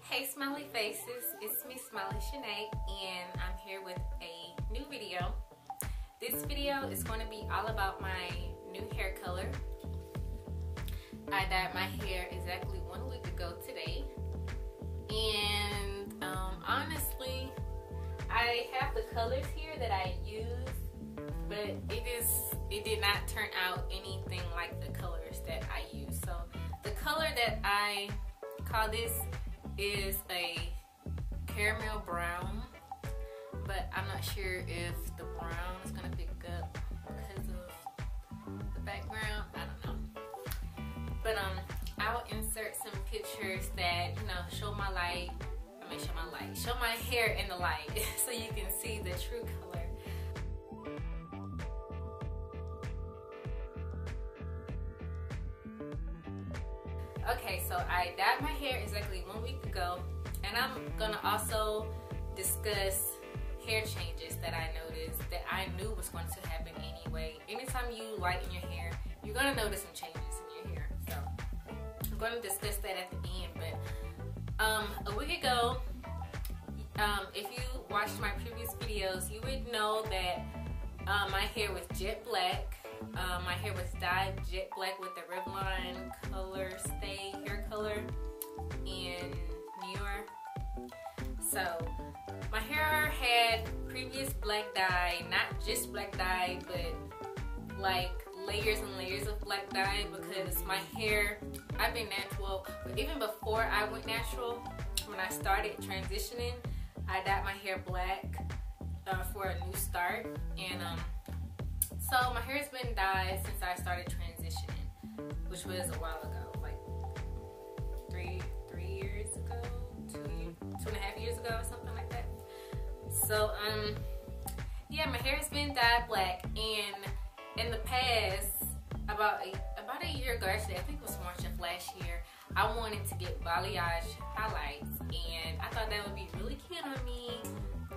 Hey smiley faces, it's me smileychanae and I'm here with a new video. This video is going to be all about my new hair color. I dyed my hair exactly 1 week ago today, and honestly I have the colors here that I use, but it did not turn out anything like the colors that I use. So the color that I call this is a caramel brown, but I'm not sure if the brown is gonna pick up because of the background. I don't know, but I'll insert some pictures that show my light. Show my hair in the light so you can see the true color. Okay, so I dyed my hair exactly 1 week ago, and I'm gonna also discuss hair changes that I noticed that I knew was going to happen anyway. Anytime you lighten your hair, you're gonna notice some changes in your hair. So I'm gonna discuss that at the end. But a week ago, if you watched my previous videos, you would know that my hair was jet black. My hair was dyed jet black with the Revlon ColorStay hair color in Nior. So my hair had previous black dye, not just black dye, but like layers and layers of black dye, because my hair, I've been natural, but even before I went natural, when I started transitioning, I dyed my hair black for a new start. And so my hair's been dyed since I started transitioning, which was a while ago, like three years ago, 2.5 years ago, or something like that. So yeah, my hair's been dyed black, and in the past, about a year ago, actually, I think it was March of last year, I wanted to get balayage highlights, and I thought that would be really cute on me,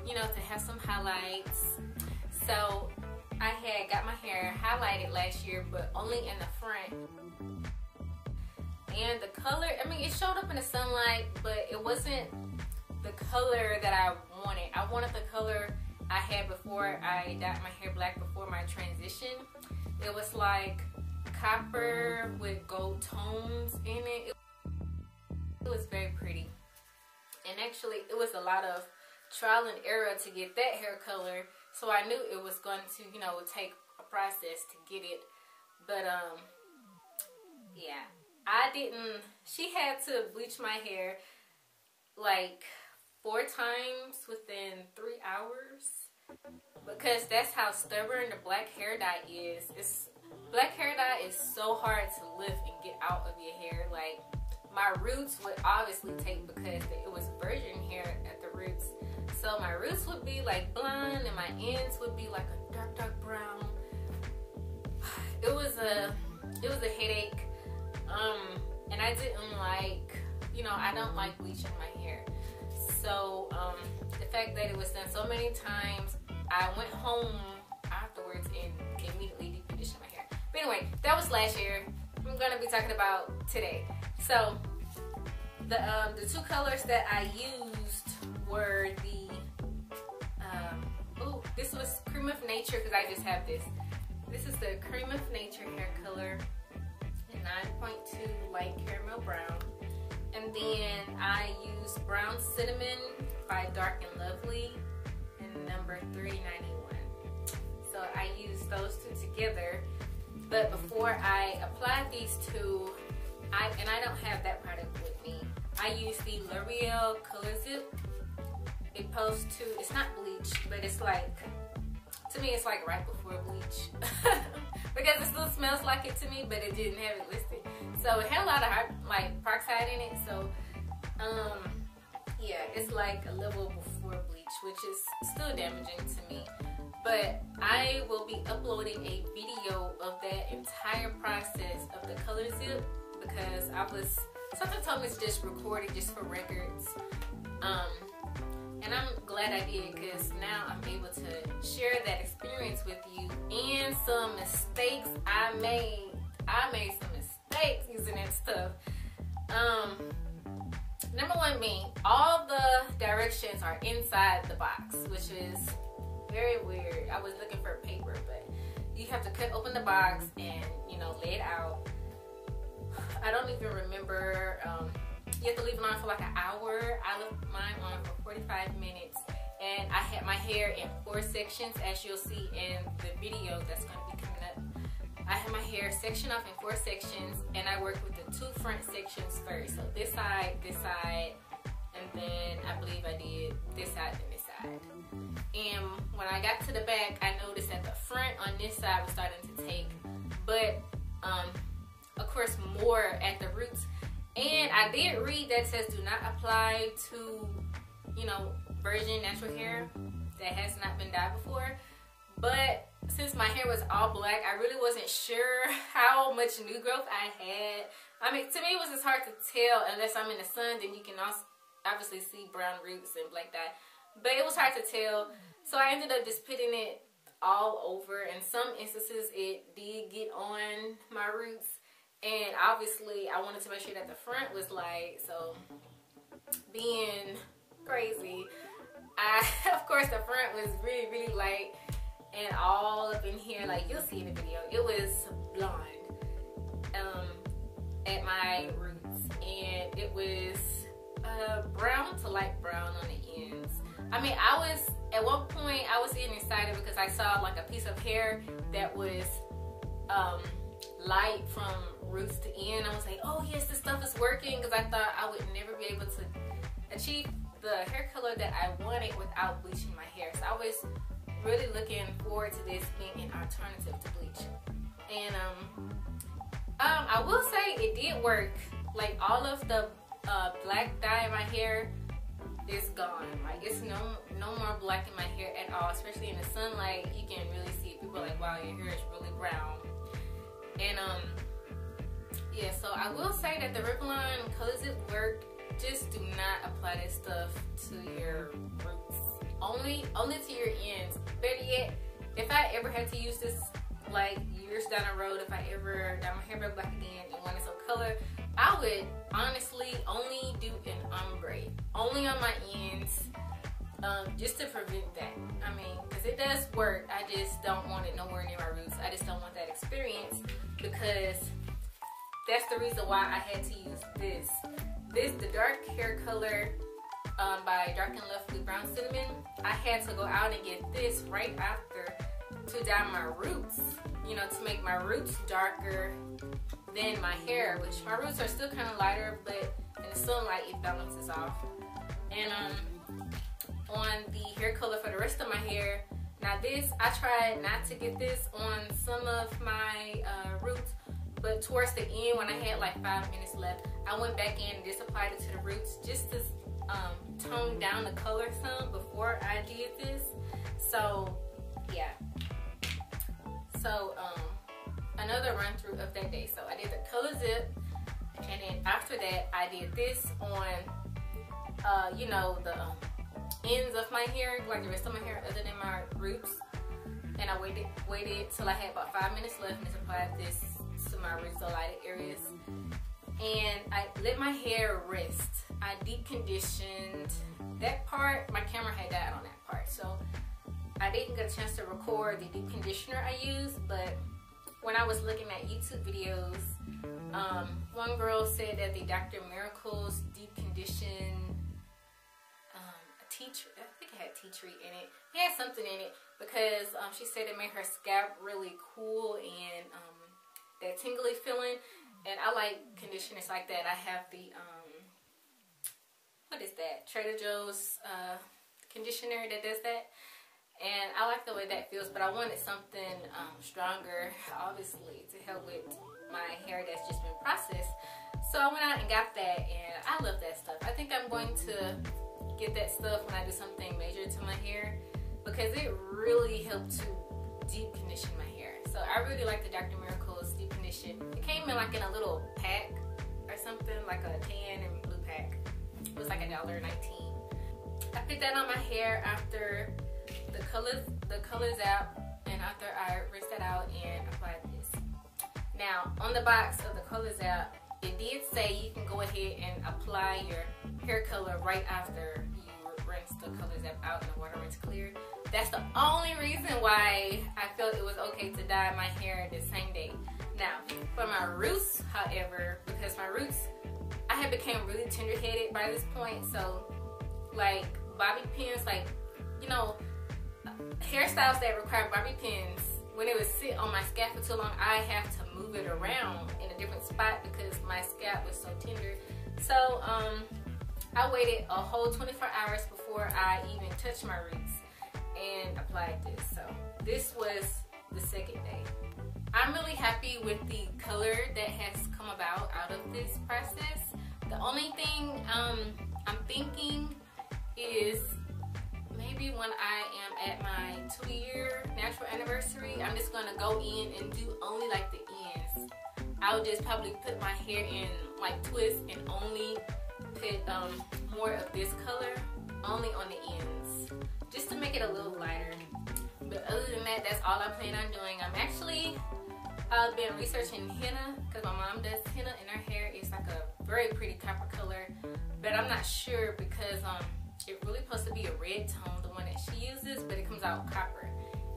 to have some highlights. So I had got my hair highlighted last year, but only in the front. And the color, it showed up in the sunlight, but it wasn't the color that I wanted. I wanted the color I had before I dyed my hair black before my transition. It was like copper with gold tones in it. It was very pretty. And actually, it was a lot of trial and error to get that hair color. So I knew it was going to, take a process to get it. But, yeah. She had to bleach my hair like 4 times within 3 hours. Because that's how stubborn the black hair dye is. Black hair dye is so hard to lift and get out of your hair. Like, my roots would obviously take, because it was virgin hair at the roots. So my roots would be like blonde and my ends would be like a dark brown. It was a headache. And I didn't like, I don't like bleaching my hair. So the fact that it was done so many times, I went home afterwards and immediately deep conditioned my hair. But anyway, that was last year. I'm gonna be talking about today. So the 2 colors that I used were this was Cream of Nature, because I just have this. This is the Cream of Nature hair color in 9.2 light caramel brown. And then I used Brown Cinnamon by Dark and Lovely in number 391. So I used those 2 together. But before I applied these 2, I don't have that product with me, I used the Loreal Color Zap. It's not bleach, but it's like, to me it's like right before bleach. Because it still smells like it to me, but it didn't have it listed. So it had a lot of peroxide in it, so yeah, it's like a level before bleach, which is still damaging to me. But I will be uploading a video of that entire process of the Color Zap, because something told me to just record it just for records. And I'm glad I did, because now I'm able to share that experience with you, and some mistakes I made. I made some mistakes using that stuff. number one being all the directions are inside the box, which is very weird. I was looking for paper, but you have to cut open the box and, you know, lay it out. I don't even remember. You have to leave it on for like an hour. I left mine on for 45 minutes, and I had my hair in 4 sections, as you'll see in the video that's going to be coming up. I had my hair sectioned off in 4 sections, and I worked with the 2 front sections first. So this side, and then I believe I did this side and this side. And when I got to the back, I noticed that the front on this side was starting to take, but of course more at the roots. And I did read that says do not apply to, you know, virgin natural hair that has not been dyed before. But since my hair was all black, I really wasn't sure how much new growth I had. I mean, to me it was just hard to tell unless I'm in the sun. Then you can also obviously see brown roots and black dye, but it was hard to tell. So I ended up just putting it all over. In some instances it did get on my roots, and obviously I wanted to make sure that the front was light. So being crazy, of course the front was really, really light, and all up in here, like you'll see in the video, it was blonde at my roots, and it was brown to light brown on the ends. I mean, at one point I was getting excited because I saw like a piece of hair that was light from roots to end. I was like, oh yes, this stuff is working, because I thought I would never be able to achieve the hair color that I wanted without bleaching my hair. So I was really looking forward to this being an alternative to bleach. And I will say it did work. Like all of the black dye in my hair is gone. Like it's no more black in my hair at all. Especially in the sunlight, you can really see. People are like, wow, your hair is really brown. And yeah, so I will say that the Revlon Color Zap worked. Just do not apply this stuff to your roots. Only to your ends. Better yet, if I ever had to use this like years down the road, if I ever dyed my hair black again and wanted some color, I would honestly only do an ombre, only on my ends, just to prevent that. I mean, because it does work. I just don't want it nowhere near my roots. I just don't want that experience, because that's the reason why I had to use this. The dark hair color by Dark and Lovely Brown Cinnamon, I had to go out and get this right after to dye my roots, you know, to make my roots darker than my hair, which my roots are still kind of lighter, but in the sunlight it balances off. And on the hair color for the rest of my hair, now this, I tried not to get this on some of my roots, but towards the end when I had like 5 minutes left, I went back in and just applied it to the roots just to tone down the color some before I did this. So yeah. So another run through of that day. So I did the Color Zap, and then after that I did this on you know, the ends of my hair, like the rest of my hair other than my roots. And I waited till I had about 5 minutes left and just applied this to my roots, the lighted areas. And I let my hair rest. I deep conditioned that part. My camera had died on that part, so I didn't get a chance to record the deep conditioner I used. But when I was looking at YouTube videos, one girl said that the Dr. Miracle's deep condition tea tree, I think it had tea tree in it. It had something in it, because she said it made her scalp really cool and that tingly feeling. And I like conditioners like that. I have the what is that? Trader Joe's conditioner that does that. And I like the way that feels, but I wanted something stronger, obviously, to help with my hair that's just been processed. So I went out and got that, and I love that stuff. I think I'm going to get that stuff when I do something major to my hair, because it really helped to deep condition my hair. So I really like the Dr. Miracle's deep condition. It came in like in a little pack or something, like a tan and blue pack. It was like $1.19. I put that on my hair after the Color Zap, and after I rinsed that out and applied this. Now on the box of the Color Zap, it did say you can go ahead and apply your hair color right after you rinse the Color Zap out and the water rinse clear. That's the only reason why I felt it was okay to dye my hair the same day. Now, for my roots, however, because my roots, I had became really tender-headed by this point, so like bobby pins, like, you know, hairstyles that require bobby pins, when it would sit on my scalp for too long, I have to move it around in a different spot because my scalp was so tender. So I waited a whole 24 hours before I even touched my roots and applied this. So this was the second day. I'm really happy with the color that has come about out of this process. The only thing I'm thinking is maybe when I am at my 2-year natural anniversary, I'm just gonna go in and do only like the ends. I'll just probably put my hair in like twists and only put more of this color only on the ends, just to make it a little lighter. But other than that, that's all I plan on doing. I'm actually been researching henna because my mom does henna and her hair is like a very pretty copper color, but I'm not sure because it's really supposed to be a red tone, the one that she uses, but it comes out copper,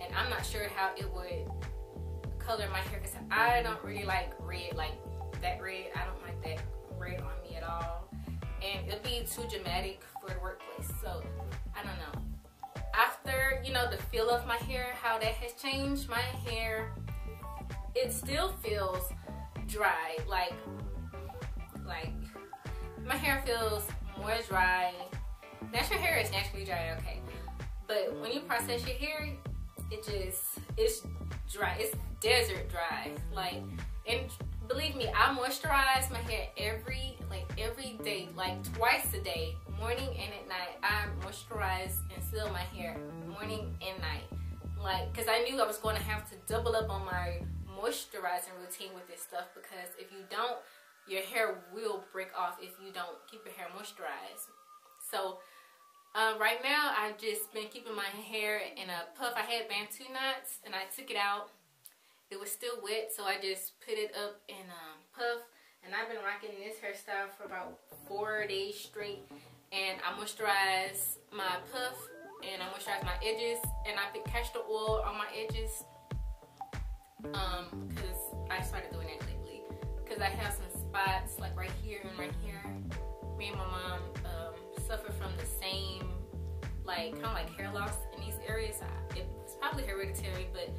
and I'm not sure how it would color my hair because I don't really like red, like that red. I don't like that red on me at all, and it'll be too dramatic for the workplace. So I don't know. After, you know, the feel of my hair, how that has changed, my hair, it still feels dry. Like my hair feels more dry. Natural hair is naturally dry, okay, but when you process your hair, it's dry. It's desert dry. Like, and believe me, I moisturize my hair every day, like twice a day, morning and at night. I moisturize and seal my hair morning and night, like, because I knew I was going to have to double up on my moisturizing routine with this stuff, because if you don't, your hair will break off if you don't keep your hair moisturized. So right now I've just been keeping my hair in a puff. I had bantu knots and I took it out. It was still wet, so I just put it up in a puff, and I've been rocking this hairstyle for about 4 days straight. And I moisturize my puff and I moisturize my edges, and I put castor oil on my edges because I started doing that lately because I have some spots like right here and right here. Me and my mom suffer from the same, like, kind of like hair loss in these areas. It's probably hereditary, but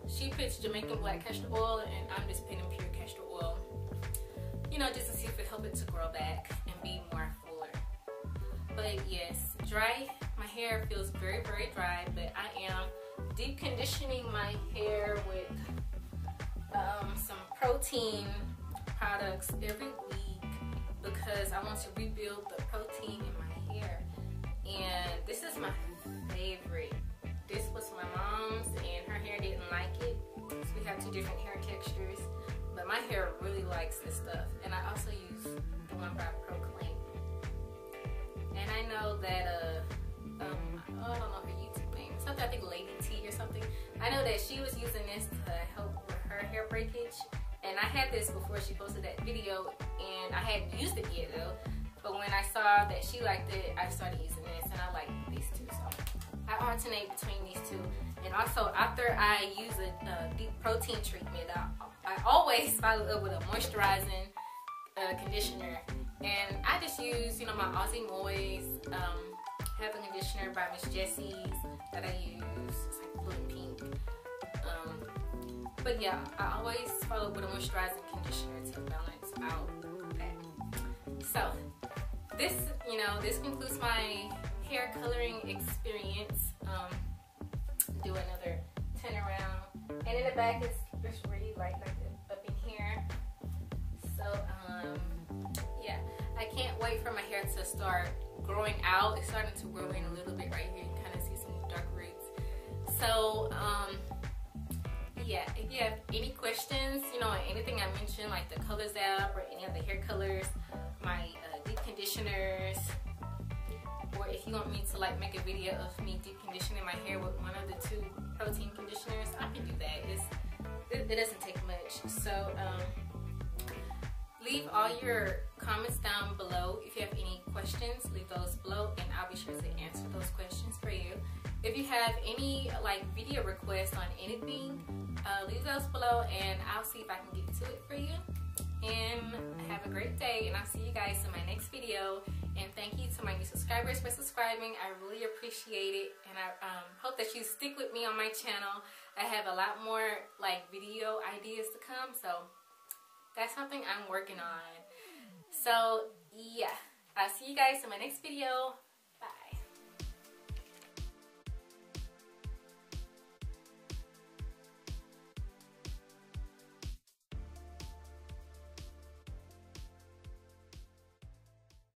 she puts Jamaican black castor oil and I'm just putting pure castor oil, you know, just to see if it helps it to grow back and be more fuller. But yes, dry, my hair feels very, very dry, but I am deep conditioning my hair with some protein products every week because I want to rebuild the protein in my hair. And this is my favorite. This was my mom's and her hair didn't like it, so we have 2 different hair textures, but my hair really likes this stuff. And I also use the one by Proclaim, and I know that I don't know her YouTube name, something, I think Lady T or something. I know that she was using this to help with her hair breakage, and I had this before she posted that video, and I hadn't used it yet though, but when I saw that she liked it, I started using this, and I like these two, so I alternate between these two. And also, after I use a deep protein treatment, I always follow up with a moisturizing conditioner, and I just use, you know, my Aussie Moist have a conditioner by Miss Jessie's that I use. It's like blue and pink. But yeah, I always follow up with a moisturizing conditioner to balance out that. So this, you know, this concludes my hair coloring experience. Do another turn around, and in the back it's really light like up in here. So yeah, I can't wait for my hair to start growing out. It's starting to grow in a little bit right here. You can kind of see some dark roots. So yeah, if you have any questions, you know, on anything I mentioned, like the Color Zap or any of the hair colors, my deep conditioners, or if you want me to like make a video of me deep conditioning my hair with one of the 2 protein conditioners, I can do that. It doesn't take much. So leave all your comments down below. If you have any questions, leave those below and I'll be sure to answer those questions for you. If you have any like video requests on anything, leave those below and I'll see if I can get to it for you. And have a great day, and I'll see you guys in my next video. And thank you to my new subscribers for subscribing. I really appreciate it, and I hope that you stick with me on my channel. I have a lot more like video ideas to come, so that's something I'm working on. So yeah, I'll see you guys in my next video.